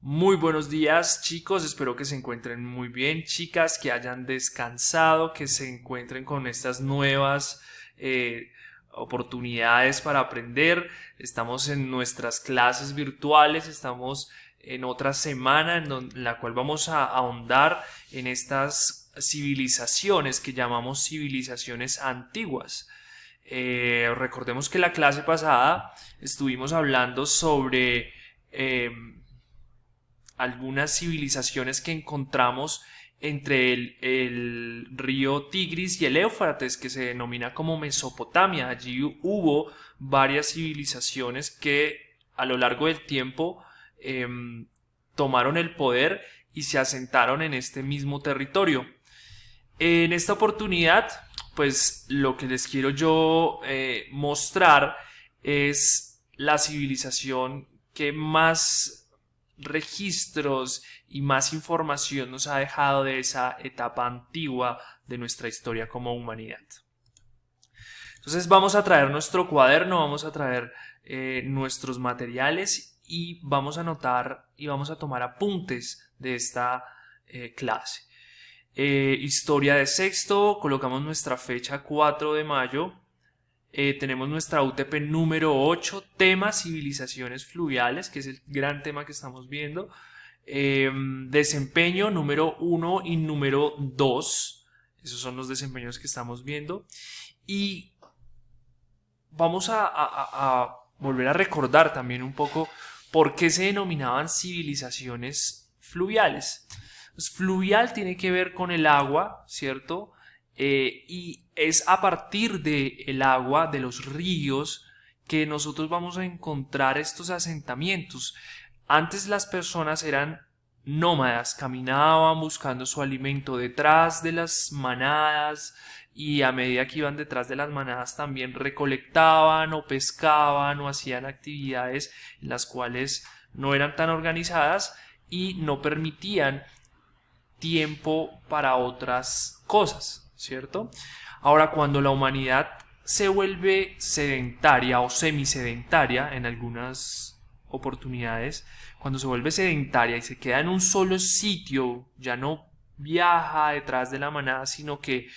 Muy buenos días, chicos, espero que se encuentren muy bien, chicas, que hayan descansado, que se encuentren con estas nuevas oportunidades para aprender. Estamos en nuestras clases virtuales, estamos en otra semana en la cual vamos a ahondar en estas civilizaciones que llamamos civilizaciones antiguas. Recordemos que la clase pasada estuvimos hablando sobre algunas civilizaciones que encontramos entre el río Tigris y el Éufrates, que se denomina como Mesopotamia. Allí hubo varias civilizaciones que a lo largo del tiempo eh, tomaron el poder y se asentaron en este mismo territorio. En esta oportunidad, pues lo que les quiero yo mostrar es la civilización que más registros y más información nos ha dejado de esa etapa antigua de nuestra historia como humanidad. Entonces vamos a traer nuestro cuaderno, vamos a traer nuestros materiales y vamos a anotar y vamos a tomar apuntes de esta clase. Historia de sexto, colocamos nuestra fecha 4 de mayo. Tenemos nuestra UTP número 8, tema civilizaciones fluviales, que es el gran tema que estamos viendo. Desempeño número 1 y número 2, esos son los desempeños que estamos viendo. Y vamos a volver a recordar también un poco por qué se denominaban civilizaciones fluviales. Pues fluvial tiene que ver con el agua, ¿cierto? Y es a partir del agua, de los ríos, que nosotros vamos a encontrar estos asentamientos. Antes las personas eran nómadas, caminaban buscando su alimento detrás de las manadas y a medida que iban detrás de las manadas también recolectaban o pescaban o hacían actividades en las cuales no eran tan organizadas y no permitían tiempo para otras cosas, ¿cierto? Ahora, cuando la humanidad se vuelve sedentaria o semisedentaria en algunas oportunidades, cuando se vuelve sedentaria y se queda en un solo sitio, ya no viaja detrás de la manada, sino que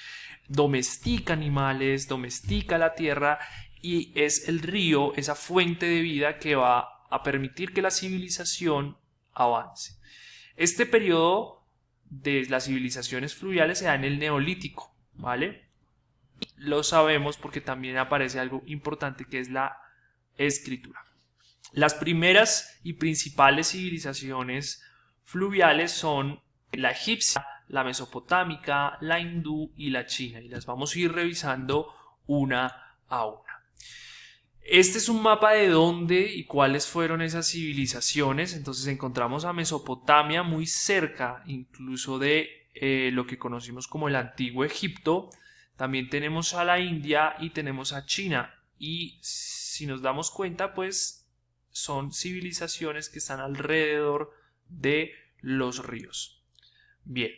domestica animales, domestica la tierra y es el río, esa fuente de vida que va a permitir que la civilización avance. Este periodo de las civilizaciones fluviales se da en el Neolítico, ¿vale? Lo sabemos porque también aparece algo importante que es la escritura. Las primeras y principales civilizaciones fluviales son la egipcia, la mesopotámica, la hindú y la china, y las vamos a ir revisando una a una. Este es un mapa de dónde y cuáles fueron esas civilizaciones. Entonces encontramos a Mesopotamia muy cerca incluso de lo que conocimos como el antiguo Egipto. También tenemos a la India y tenemos a China. Y si nos damos cuenta, pues son civilizaciones que están alrededor de los ríos. Bien.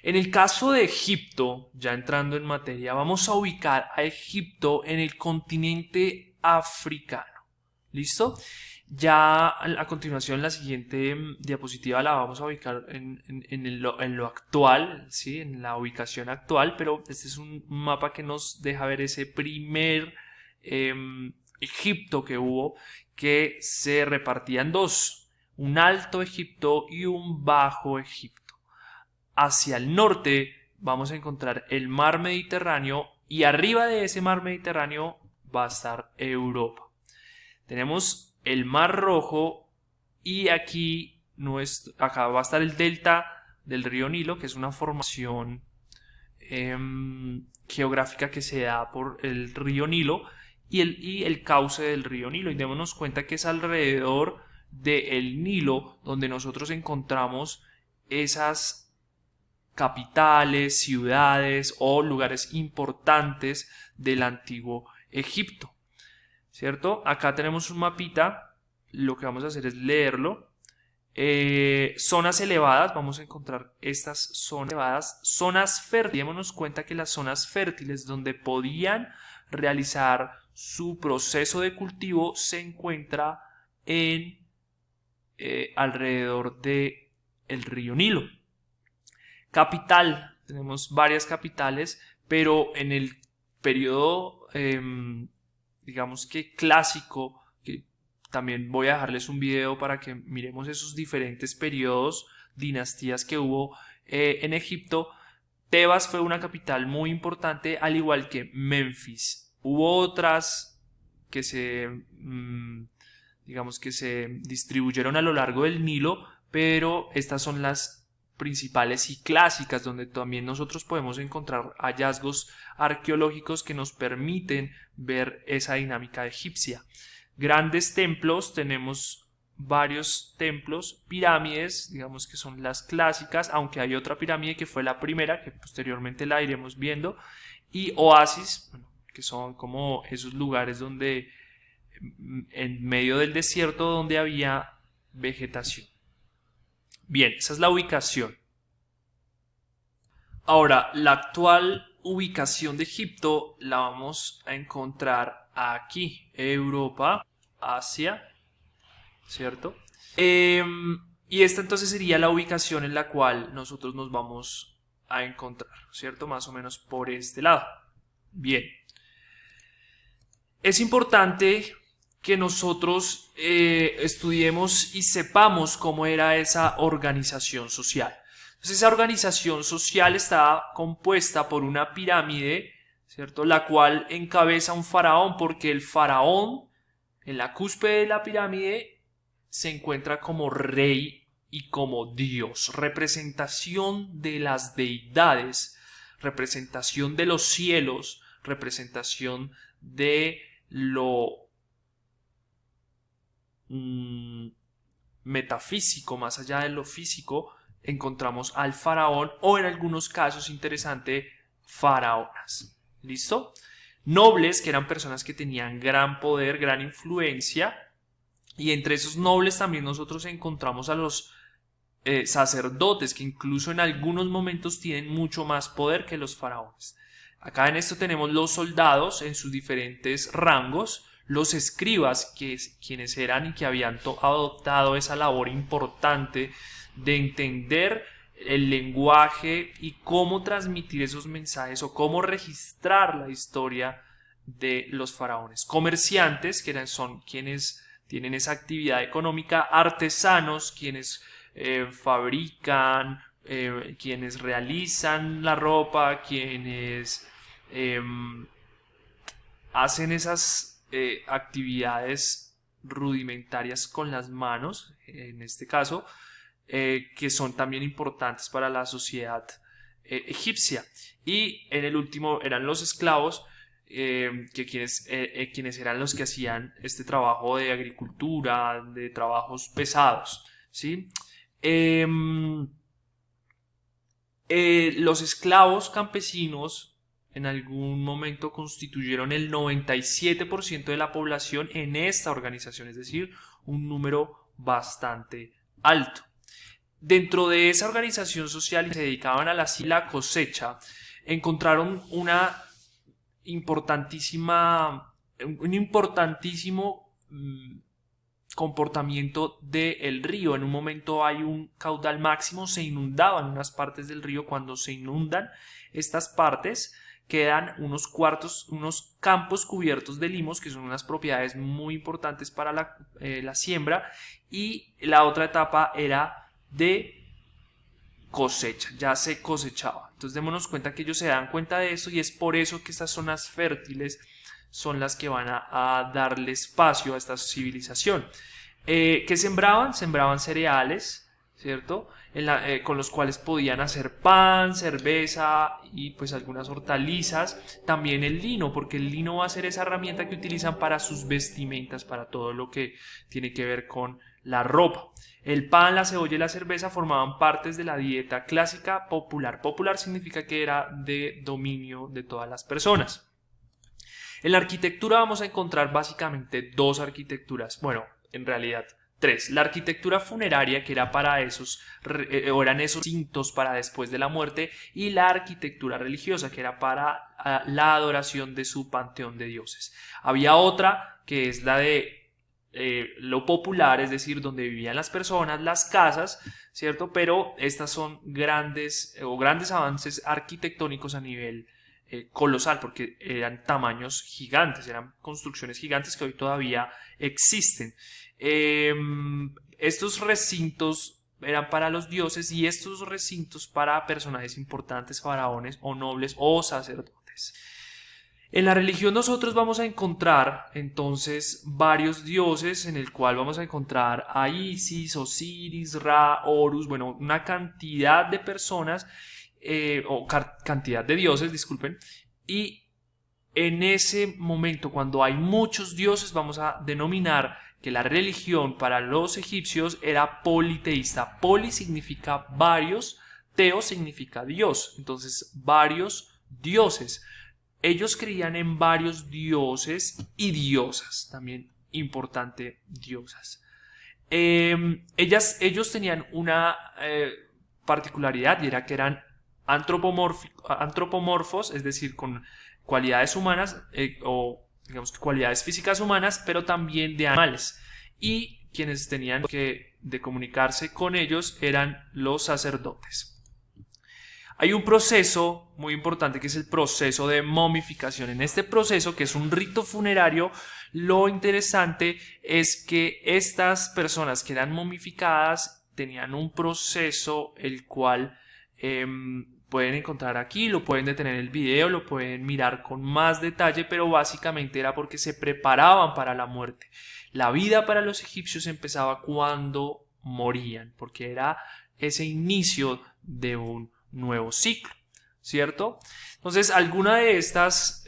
En el caso de Egipto, ya entrando en materia, vamos a ubicar a Egipto en el continente africano. ¿Listo? Ya a continuación la siguiente diapositiva la vamos a ubicar en lo actual, ¿sí? En la ubicación actual, pero este es un mapa que nos deja ver ese primer Egipto que hubo, que se repartía en dos, un alto Egipto y un bajo Egipto. Hacia el norte vamos a encontrar el mar Mediterráneo y arriba de ese mar Mediterráneo va a estar Europa. Tenemos el mar Rojo y acá va a estar el delta del río Nilo, que es una formación geográfica que se da por el río Nilo y el cauce del río Nilo. Y démonos cuenta que es alrededor del Nilo donde nosotros encontramos esas capitales, ciudades o lugares importantes del antiguo Egipto, ¿cierto? Acá tenemos un mapita, lo que vamos a hacer es leerlo. Zonas elevadas, vamos a encontrar estas zonas elevadas, zonas fértiles. Démonos cuenta que las zonas fértiles donde podían realizar su proceso de cultivo se encuentra en alrededor de el río Nilo. Capital, tenemos varias capitales, pero en el periodo, digamos que clásico, que también voy a dejarles un video para que miremos esos diferentes periodos, dinastías que hubo en Egipto. Tebas fue una capital muy importante, al igual que Memphis. Hubo otras que digamos que se distribuyeron a lo largo del Nilo, pero estas son las principales y clásicas, donde también nosotros podemos encontrar hallazgos arqueológicos que nos permiten ver esa dinámica egipcia. Grandes templos, tenemos varios templos, pirámides, digamos que son las clásicas, aunque hay otra pirámide que fue la primera, que posteriormente la iremos viendo, y oasis, que son como esos lugares donde en medio del desierto donde había vegetación. Bien, esa es la ubicación. Ahora, la actual ubicación de Egipto la vamos a encontrar aquí, Europa, Asia, ¿cierto? Y esta entonces sería la ubicación en la cual nosotros nos vamos a encontrar, ¿cierto? Más o menos por este lado. Bien. Es importante que nosotros estudiemos y sepamos cómo era esa organización social. Entonces, esa organización social está compuesta por una pirámide, ¿cierto? La cual encabeza un faraón, porque el faraón en la cúspide de la pirámide se encuentra como rey y como Dios, representación de las deidades, representación de los cielos, representación de lo metafísico, más allá de lo físico, encontramos al faraón, o en algunos casos, interesante, faraonas. ¿Listo? Nobles, que eran personas que tenían gran poder, gran influencia, y entre esos nobles también nosotros encontramos a los sacerdotes, que incluso en algunos momentos tienen mucho más poder que los faraones. Acá en esto tenemos los soldados en sus diferentes rangos, los escribas, quienes eran y que habían adoptado esa labor importante de entender el lenguaje y cómo transmitir esos mensajes o cómo registrar la historia de los faraones. Comerciantes, que son quienes tienen esa actividad económica. Artesanos, quienes fabrican, quienes realizan la ropa, quienes hacen esas actividades rudimentarias con las manos, en este caso, que son también importantes para la sociedad egipcia. Y en el último eran los esclavos, quienes eran los que hacían este trabajo de agricultura, de trabajos pesados, ¿sí? Los esclavos campesinos en algún momento constituyeron el 97% de la población en esta organización, es decir, un número bastante alto. Dentro de esa organización social que se dedicaban a la cosecha, encontraron un importantísimo comportamiento del río. En un momento hay un caudal máximo, se inundaban unas partes del río. Cuando se inundan estas partes, quedan unos campos cubiertos de limos, que son unas propiedades muy importantes para la siembra, y la otra etapa era de cosecha, ya se cosechaba. Entonces démonos cuenta que ellos se dan cuenta de eso, y es por eso que estas zonas fértiles son las que van a darle espacio a esta civilización. ¿Qué sembraban? Sembraban cereales, ¿cierto? Con los cuales podían hacer pan, cerveza y pues algunas hortalizas. También el lino, porque el lino va a ser esa herramienta que utilizan para sus vestimentas, para todo lo que tiene que ver con la ropa. El pan, la cebolla y la cerveza formaban partes de la dieta clásica popular. Popular significa que era de dominio de todas las personas. En la arquitectura vamos a encontrar básicamente dos arquitecturas, bueno, en realidad tres. La arquitectura funeraria, que era para eran esos cintos para después de la muerte, y la arquitectura religiosa, que era para la adoración de su panteón de dioses. Había otra que es la de lo popular, es decir, donde vivían las personas, las casas, ¿cierto? Pero estas son grandes avances arquitectónicos a nivel colosal, porque eran tamaños gigantes, eran construcciones gigantes que hoy todavía existen. Estos recintos eran para los dioses y estos recintos para personajes importantes, faraones o nobles o sacerdotes. En la religión nosotros vamos a encontrar entonces varios dioses, en el cual vamos a encontrar a Isis, Osiris, Ra, Horus, bueno, una cantidad de personas, cantidad de dioses, disculpen, y en ese momento, cuando hay muchos dioses, vamos a denominar que la religión para los egipcios era politeísta. Poli significa varios, teo significa Dios, entonces varios dioses. Ellos creían en varios dioses y diosas, también importante, diosas. Ellos tenían una particularidad y era que eran antropomorfos, es decir, con cualidades humanas o digamos que cualidades físicas humanas, pero también de animales. Y quienes tenían que de comunicarse con ellos eran los sacerdotes. Hay un proceso muy importante que es el proceso de momificación. En este proceso, que es un rito funerario, lo interesante es que estas personas que eran momificadas tenían un proceso el cual pueden encontrar aquí, lo pueden detener el video, lo pueden mirar con más detalle, pero básicamente era porque se preparaban para la muerte. La vida para los egipcios empezaba cuando morían, porque era ese inicio de un nuevo ciclo, ¿cierto? Entonces, alguna de estas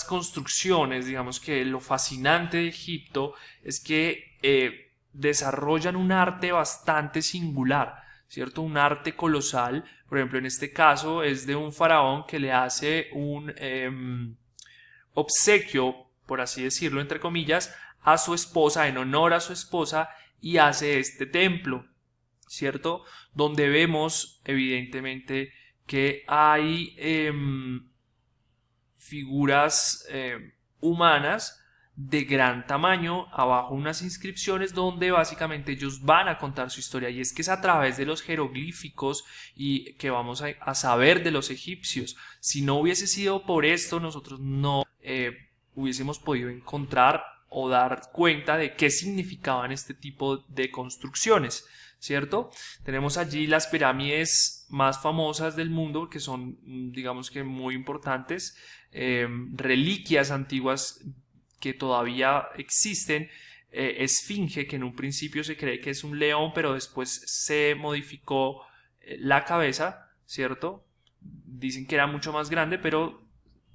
construcciones, digamos que lo fascinante de Egipto es que desarrollan un arte bastante singular, ¿cierto? Un arte colosal. Por ejemplo, en este caso es de un faraón que le hace un obsequio, por así decirlo, entre comillas, a su esposa, en honor a su esposa, y hace este templo, ¿cierto? Donde vemos evidentemente que hay figuras humanas de gran tamaño, abajo unas inscripciones donde básicamente ellos van a contar su historia, y es que es a través de los jeroglíficos y que vamos a saber de los egipcios. Si no hubiese sido por esto, nosotros no hubiésemos podido encontrar o dar cuenta de qué significaban este tipo de construcciones, ¿cierto? Tenemos allí las pirámides más famosas del mundo, que son, digamos que muy importantes, reliquias antiguas que todavía existen. Esfinge, que en un principio se cree que es un león, pero después se modificó la cabeza, ¿cierto? Dicen que era mucho más grande, pero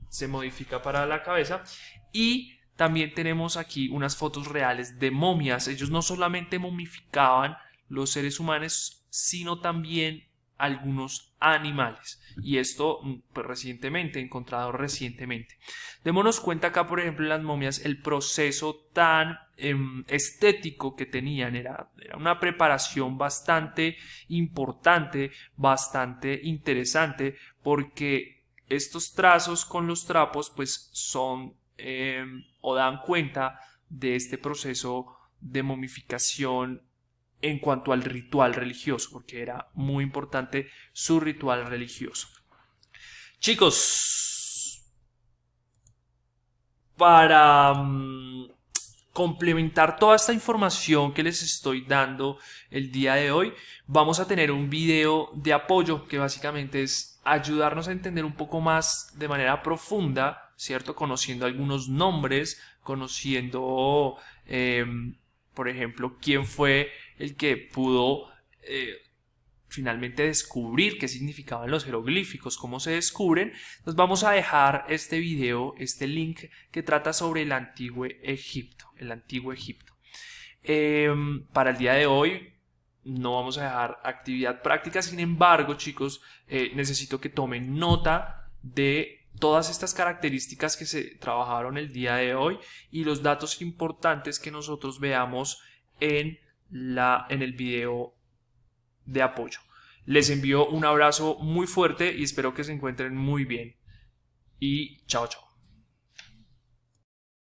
se modifica para la cabeza. Y también tenemos aquí unas fotos reales de momias. Ellos no solamente momificaban los seres humanos, sino también algunos animales, y esto pues, encontrado recientemente. Démonos cuenta acá, por ejemplo, en las momias, el proceso tan estético que tenían, era una preparación bastante importante, bastante interesante, porque estos trazos con los trapos pues son o dan cuenta de este proceso de momificación en cuanto al ritual religioso, porque era muy importante su ritual religioso. Chicos, para complementar toda esta información que les estoy dando el día de hoy, vamos a tener un video de apoyo que básicamente es ayudarnos a entender un poco más de manera profunda, ¿cierto? Conociendo algunos nombres, conociendo, por ejemplo, quién fue el que pudo finalmente descubrir qué significaban los jeroglíficos, cómo se descubren. Nos vamos a dejar este video, este link que trata sobre el antiguo Egipto, para el día de hoy no vamos a dejar actividad práctica, sin embargo, chicos, necesito que tomen nota de todas estas características que se trabajaron el día de hoy y los datos importantes que nosotros veamos en el video de apoyo. Les envío un abrazo muy fuerte y espero que se encuentren muy bien. Y chao, chao.